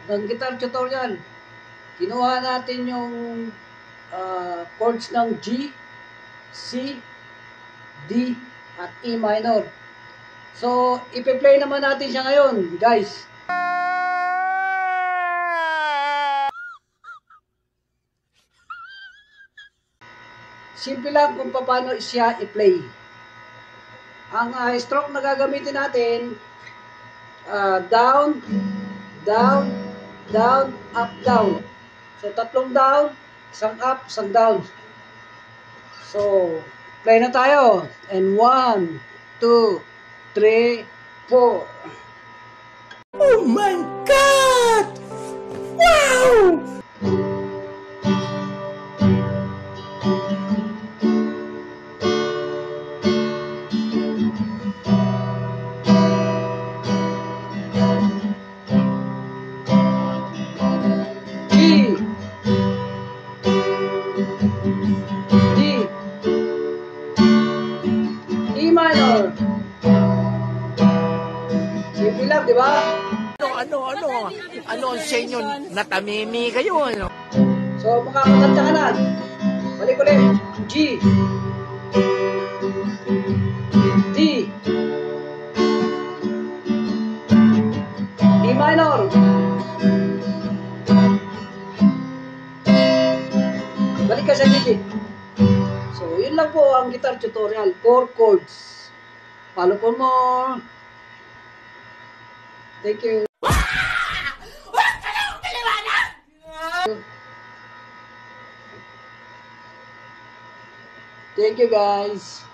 ng guitar tutorial. Kinuha natin yung chords ng G, C, D, at E minor. So, ipi-play naman natin siya ngayon, guys. Simple lang kung paano siya i-play. Ang stroke na gagamitin natin, down, down, down, up, down. So, tatlong down, isang up, isang down. So, play na tayo. And 1, 2, 3, 4. Oh my God! Wow! G, D, E minor. Simple lang, di ba? Ano ang sa inyo? Natamimi kayo, ano? So, makakakanta ka na. Balik ulit. G, D, E minor. Balik ka sa gilid. So, yun lang po ang guitar tutorial. 4 chords. Follow for more. Thank you. Thank you, guys.